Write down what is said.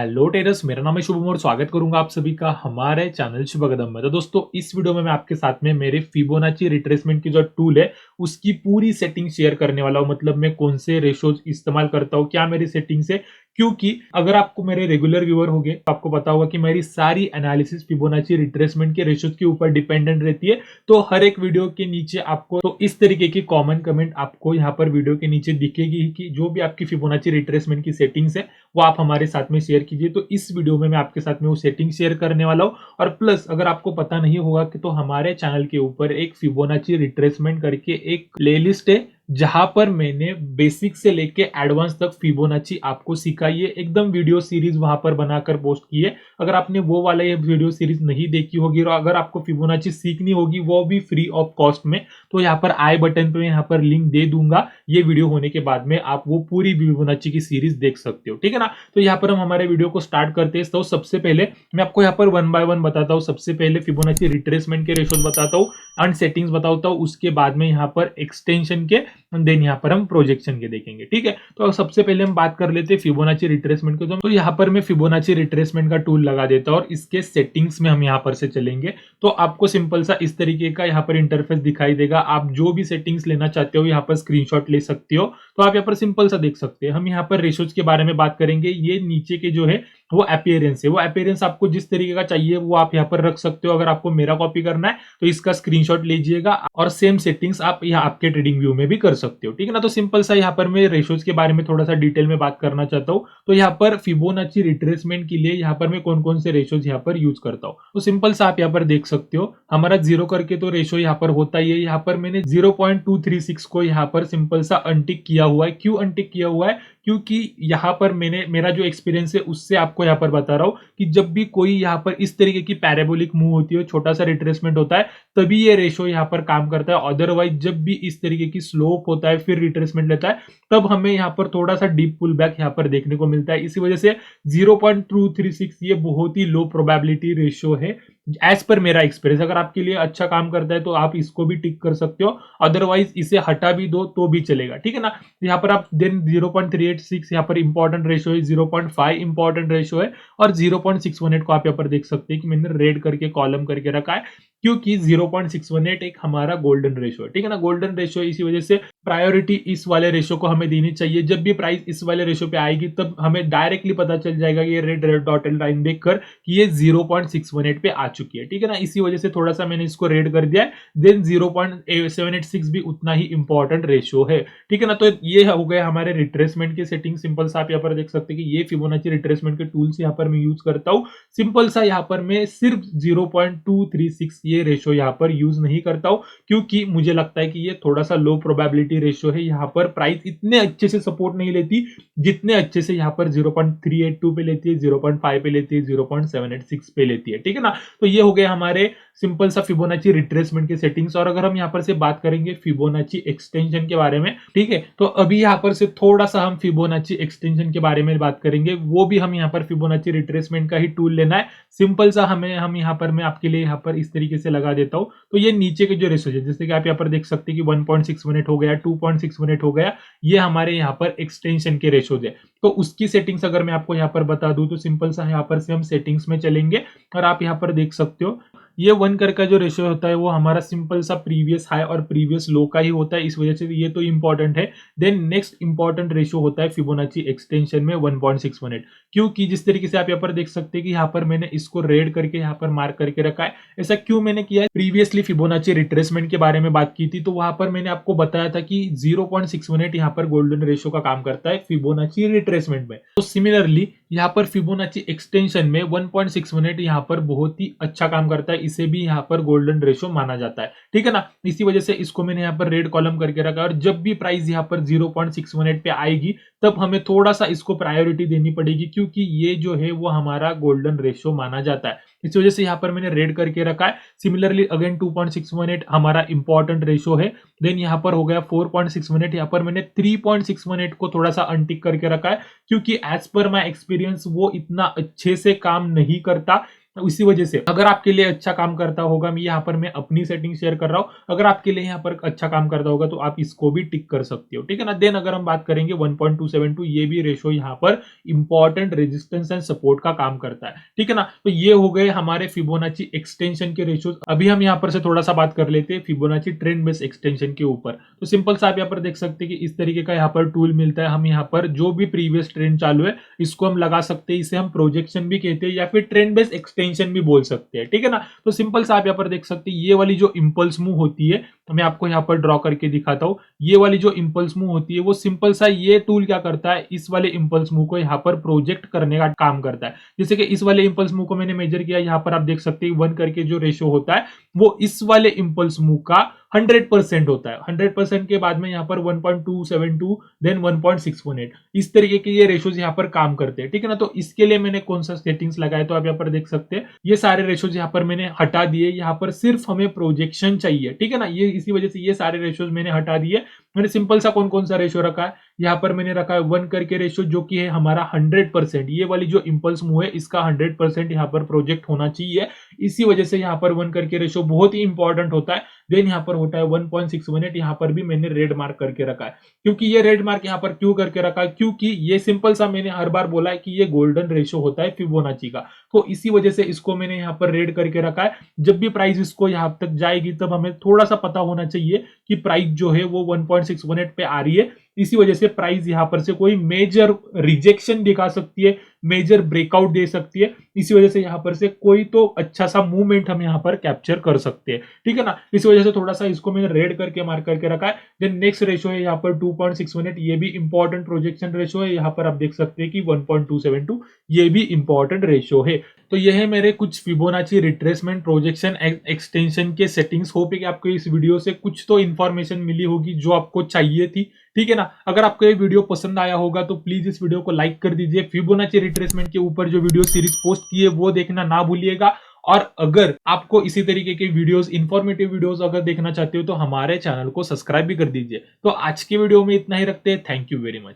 Hello terrace, मेरा नाम है शुभम और स्वागत करूंगा आप सभी का हमारे चैनल शुभ कदम में। तो दोस्तों, इस वीडियो में मैं आपके साथ में मेरे फिबोनाची रिट्रेसमेंट की जो टूल है उसकी पूरी सेटिंग शेयर करने वाला हूं। मतलब मैं कौन से रेशोज इस्तेमाल करता हूं, क्या मेरी सेटिंग्स है। क्योंकि अगर आपको मेरे रेगुलर व्यूअर होंगे तो आपको पता होगा कि मेरी सारी एनालिसिस फिबोनाची रिट्रेसमेंट के रेशोज के ऊपर डिपेंडेंट रहती है। तो हर एक वीडियो के नीचे आपको तो इस तरीके की कॉमन कमेंट आपको यहाँ पर वीडियो के नीचे दिखेगी कि जो भी आपकी फिबोनाची रिट्रेसमेंट की सेटिंग्स है वो आप हमारे साथ में शेयर कीजिए। तो इस वीडियो में मैं आपके साथ में वो सेटिंग शेयर करने वाला हूँ। और प्लस अगर आपको पता नहीं होगा कि तो हमारे चैनल के ऊपर एक फिबोनाची रिट्रेसमेंट करके एक प्लेलिस्ट है जहां पर मैंने बेसिक से लेके एडवांस तक फिबोनाची आपको सिखाई है। एकदम वीडियो सीरीज वहां पर बनाकर पोस्ट की है। अगर आपने वो वाला ये वीडियो सीरीज नहीं देखी होगी और अगर आपको फिबोनाची सीखनी होगी वो भी फ्री ऑफ कॉस्ट में, तो यहाँ पर आई बटन पे यहाँ पर लिंक दे दूंगा। ये वीडियो होने के बाद में आप वो पूरी फिबोनाची की सीरीज देख सकते हो, ठीक है ना। तो यहाँ पर हम हमारे वीडियो को स्टार्ट करते हैं। तो सबसे पहले मैं आपको यहाँ पर वन बाय वन बताता हूँ। सबसे पहले फिबोनाची रिट्रेसमेंट के रेशोज बताता हूँ एंड सेटिंग्स बताता हूँ। उसके बाद में यहाँ पर एक्सटेंशन के देन यहाँ पर हम प्रोजेक्शन के देखेंगे, ठीक है। तो सबसे पहले हम बात कर लेते हैं फिबोनाची रिट्रेसमेंट को। तो यहाँ पर मैं फिबोनाची रिट्रेसमेंट का टूल लगा देता हूँ और इसके सेटिंग्स में हम यहाँ पर से चलेंगे। तो आपको सिंपल सा इस तरीके का यहाँ पर इंटरफेस दिखाई देगा। आप जो भी सेटिंग्स लेना चाहते हो यहाँ पर स्क्रीनशॉट ले सकते हो। तो आप यहाँ पर सिंपल सा देख सकते हैं। हम यहाँ पर रेशोज के बारे में बात करेंगे। ये नीचे के जो है वो अपीयरेंस है। वो अपीयरेंस आपको जिस तरीके का चाहिए वो आप यहाँ पर रख सकते हो। अगर आपको मेरा कॉपी करना है तो इसका स्क्रीनशॉट लीजिएगा और सेम सेटिंग्स आप यहाँ आपके ट्रेडिंग व्यू में भी कर सकते हो, ठीक है ना। तो सिंपल सा यहाँ पर मैं रेशोज के बारे में थोड़ा सा डिटेल में बात करना चाहता हूँ। तो यहाँ पर फिबोनाची रिट्रेसमेंट के लिए यहाँ पर मैं कौन कौन से रेशोज यहाँ पर यूज करता हूँ। तो सिंपल सा आप यहाँ पर देख सकते हो हमारा जीरो करके तो रेशो यहाँ पर होता ही है। यहाँ पर मैंने 0.236 को यहाँ पर सिंपल सा अनटिक किया हुआ है। क्यों अनटिक किया हुआ है? क्योंकि यहाँ पर मैंने मेरा जो एक्सपीरियंस है उससे आपको यहाँ पर बता रहा हूँ कि जब भी कोई यहाँ पर इस तरीके की पैराबोलिक मूव होती है, छोटा सा रिट्रेसमेंट होता है, तभी ये रेशो यहाँ पर काम करता है। अदरवाइज जब भी इस तरीके की स्लोप होता है फिर रिट्रेसमेंट लेता है तब हमें यहाँ पर थोड़ा सा डीप पुल बैक यहाँ पर देखने को मिलता है। इसी वजह से 0.236 ये बहुत ही लो प्रोबेबिलिटी रेशियो है एज पर मेरा एक्सपीरियंस। अगर आपके लिए अच्छा काम करता है तो आप इसको भी टिक कर सकते हो, अदरवाइज इसे हटा भी दो तो भी चलेगा, ठीक है ना। यहाँ पर आप देन 0.386 यहाँ पर इंपॉर्टेंट रेशो है, 0.5 इंपॉर्टेंट रेशो है और 0.618 को आप यहाँ पर देख सकते हैं कि मैंने रेड करके कॉलम करके रखा है क्योंकि 0.618 एक हमारा गोल्डन रेशो है, ठीक है ना। गोल्डन रेशो इसी वजह से प्रायोरिटी इस वाले रेशो को हमें देनी चाहिए। जब भी प्राइस इस वाले रेशो पे आएगी तब हमें डायरेक्टली पता चल जाएगा कि ये रेड रेड डॉटेड लाइन देखकर कि ये 0.618 पे आ चुकी है, ठीक है ना। इसी वजह से थोड़ा सा मैंने इसको रेड कर दिया है। देन 0.786 भी उतना ही इंपॉर्टेंट रेशो है, ठीक है ना। तो ये हो गए हमारे रिट्रेसमेंट के सेटिंग। सिंपल सा आप यहाँ पर देख सकते हैं कि ये फिबोनाची रिट्रेसमेंट के टूल्स यहाँ पर मैं यूज करता हूँ। सिंपल सा यहाँ पर मैं सिर्फ 0.236 ये रेशो यहाँ पर यूज नहीं करता हूँ क्योंकि मुझे लगता है कि ये थोड़ा सा लो प्रोबेबिलिटी रेशो है। यहाँ पर प्राइस इतने अच्छे से सपोर्ट नहीं लेती जितने अच्छे से यहाँ पर 0.382 पे लेती है, 0.5 पे लेती है, 0.786 पे लेती है, ठीक है ना। तो ये हो गए हमारे सिंपल सा फिबोनाची रिट्रेसमेंट के सेटिंग्स। और अगर हम यहाँ पर से बात करेंगे फिबोनाची एक्सटेंशन के बारे में, ठीक है, तो अभी यहाँ पर से थोड़ा सा हम फिबोनाची एक्सटेंशन के बारे में बात करेंगे। वो भी हम यहाँ पर फिबोनाची रिट्रेसमेंट का ही टूल लेना है। सिंपल सा हम यहाँ पर मैं आपके लिए यहाँ पर इस तरीके से लगा देता हूँ। तो ये नीचे के जो रेशो है जैसे कि आप यहाँ पर देख सकते हैं कि 1.618 हो गया, 2.618 हो गया, ये हमारे यहाँ पर एक्सटेंशन के रेशोज है। तो उसकी सेटिंग्स अगर मैं आपको यहाँ पर बता दूं तो सिंपल सा यहाँ पर से हम सेटिंग्स में चलेंगे और आप यहाँ पर देख सकते हो ये 1 कर का जो रेशियो होता है वो हमारा सिंपल सा प्रीवियस हाई और प्रीवियस लो का ही होता है। इस वजह से ये तो इंपॉर्टेंट है। देन नेक्स्ट इंपॉर्टेंट रेशियो होता है फिबोनाची एक्सटेंशन में 1.618, क्योंकि जिस तरीके से आप यहाँ पर देख सकते हैं कि यहाँ पर मैंने इसको रेड करके यहाँ पर मार्क करके रखा है। ऐसा क्यों मैंने किया है? प्रीवियसली फिबोनाची रिट्रेसमेंट के बारे में बात की थी तो वहां पर मैंने आपको बताया था कि 0.618 यहाँ पर गोल्डन रेशियो का काम करता है फिबोनाची रिट्रेसमेंट में। तो सिमिलरली यहाँ पर फिबोनाची एक्सटेंशन में 1.618 यहाँ पर बहुत ही अच्छा काम करता है। इसे भी यहाँ पर गोल्डन रेशो माना जाता है, ठीक है ना। इसी वजह से इसको मैंने यहाँ पर रेड कॉलम करके रखा और जब भी प्राइस यहाँ पर 0.618 पे आएगी तब हमें थोड़ा सा इसको प्रायोरिटी देनी पड़ेगी क्योंकि ये जो है वो हमारा गोल्डन रेशो माना जाता है। इस वजह से यहाँ पर मैंने रेड करके रखा है। सिमिलरली अगेन 2.618 हमारा इंपॉर्टेंट रेशो है। देन यहाँ पर हो गया 4.618, यहाँ पर मैंने 3.618 को थोड़ा सा अनटिक करके रखा है क्योंकि एज पर माई एक्सपीरियंस वो इतना अच्छे से काम नहीं करता। इसी वजह से अगर आपके लिए अच्छा काम करता होगा, यहाँ पर मैं अपनी सेटिंग शेयर कर रहा हूँ, अगर आपके लिए यहाँ पर अच्छा काम करता होगा तो आप इसको भी टिक कर सकते हो, ठीक है ना। देन अगर हम बात करेंगे 1.272, ये भी रेशो यहाँ पर इंपॉर्टेंट रेजिस्टेंस एंड सपोर्ट का काम करता है, ठीक है ना। तो ये हो गए हमारे फिबोनाची एक्सटेंशन के रेशोज। अभी हम यहाँ पर से थोड़ा सा बात कर लेते हैं फिबोनाची ट्रेंड बेस्ड एक्सटेंशन के ऊपर। तो सिंपल सा आप यहाँ पर देख सकते हैं कि इस तरीके का यहाँ पर टूल मिलता है। हम यहाँ पर जो भी प्रीवियस ट्रेंड चालू है इसको हम लगा सकते हैं, इसे हम प्रोजेक्शन भी कहते हैं या फिर ट्रेंड बेस्ड एक्सटेंशन भी बोल सकते हैं, ठीक है ना। तो सिंपल सा आप यहाँ पर देख सकते हैं, ये वाली जो इंपल्स मूव होती है, तो मैं आपको यहाँ पर ड्रॉ करके दिखाता हूँ। ये वाली जो इंपल्स मूव होती है वो सिंपल सा ये टूल क्या करता है, इस वाले इंपल्स मूव को यहाँ पर प्रोजेक्ट करने का काम करता है। जैसे कि इस वाले इंपल्स मूव को मैंने मेजर किया, यहाँ पर आप देख सकते हैं 1 करके जो रेशो होता है वो इस वाले इंपल्स मूव का 100% होता है। 100% के बाद में यहाँ पर 1.272 देन 1.618 इस तरीके के ये रेशोज यहाँ पर काम करते हैं, ठीक है ना। तो इसके लिए मैंने कौन सा सेटिंग्स लगाया, तो आप यहाँ पर देख सकते हैं ये सारे रेशोज यहाँ पर मैंने हटा दिए। यहाँ पर सिर्फ हमें प्रोजेक्शन चाहिए, ठीक है ना। ये इसी वजह से ये सारे रेशोज मैंने हटा दिए। मैंने सिंपल सा कौन कौन सा रेशो रखा है, यहाँ पर मैंने रखा है 1 करके रेशो जो कि है हमारा 100%। ये वाली जो इंपल्स मूव है इसका 100% यहाँ पर प्रोजेक्ट होना चाहिए, इसी वजह से यहाँ पर 1 करके रेशो बहुत ही इंपॉर्टेंट होता है। देन यहाँ पर होता है 1.618, यहाँ पर भी मैंने रेड मार्क करके रखा है। क्योंकि ये रेड मार्क यहाँ पर क्यों करके रखा है, क्योंकि ये सिंपल सा मैंने हर बार बोला है कि ये गोल्डन रेशो होता है फिबोनाची का, तो इसी वजह से इसको मैंने यहाँ पर रेड करके रखा है। जब भी प्राइस इसको यहाँ तक जाएगी तब हमें थोड़ा सा पता होना चाहिए कि प्राइस जो है वो 1.618 पे आ रही है। इसी वजह से प्राइस यहाँ पर से कोई मेजर रिजेक्शन दिखा सकती है, मेजर ब्रेकआउट दे सकती है। इसी वजह से यहाँ पर से कोई तो अच्छा सा मूवमेंट हम यहाँ पर कैप्चर कर सकते हैं, ठीक है ना। इसी वजह से थोड़ा सा इसको मैंने रेड करके मार्क करके रखा है। देन नेक्स्ट रेशो है यहाँ पर 2.618, ये भी इंपॉर्टेंट प्रोजेक्शन रेशो है। यहाँ पर आप देख सकते हैं कि 1.272 ये भी इंपॉर्टेंट रेशो है। तो ये है मेरे कुछ फिबोनाची रिट्रेसमेंट प्रोजेक्शन एक्सटेंशन के सेटिंग्स। होप है कि आपको इस वीडियो से कुछ तो इन्फॉर्मेशन मिली होगी जो आपको चाहिए थी, ठीक है ना। अगर आपको ये वीडियो पसंद आया होगा तो प्लीज इस वीडियो को लाइक कर दीजिए। फिबोनाची रिट्रेसमेंट के ऊपर जो वीडियो सीरीज पोस्ट की है वो देखना ना भूलिएगा। और अगर आपको इसी तरीके के वीडियोस, इंफॉर्मेटिव वीडियोस अगर देखना चाहते हो तो हमारे चैनल को सब्सक्राइब भी कर दीजिए। तो आज के वीडियो में इतना ही रखते हैं। Thank you very much.